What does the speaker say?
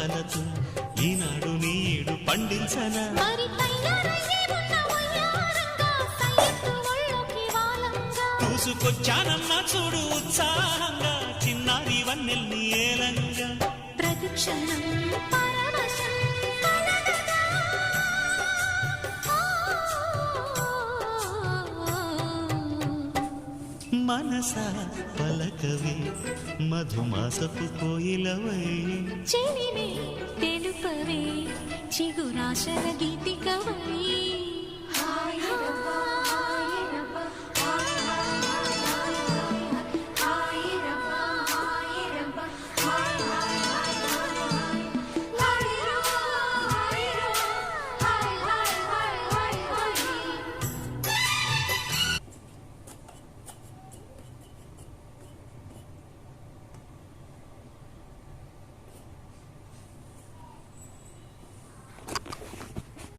రాగాలతో ఈనాడు నీడు పండించనా చూసుకొచ్చానన్నా చూడు ఉత్సాహంగా చిన్నారి వన్నెల్ని ఏలంగా ప్రతిక్షణం మనసా పలకవే మధుమాసపు కోయిలవై చెలినే తెలుపవే చిగురాశల గీతికవై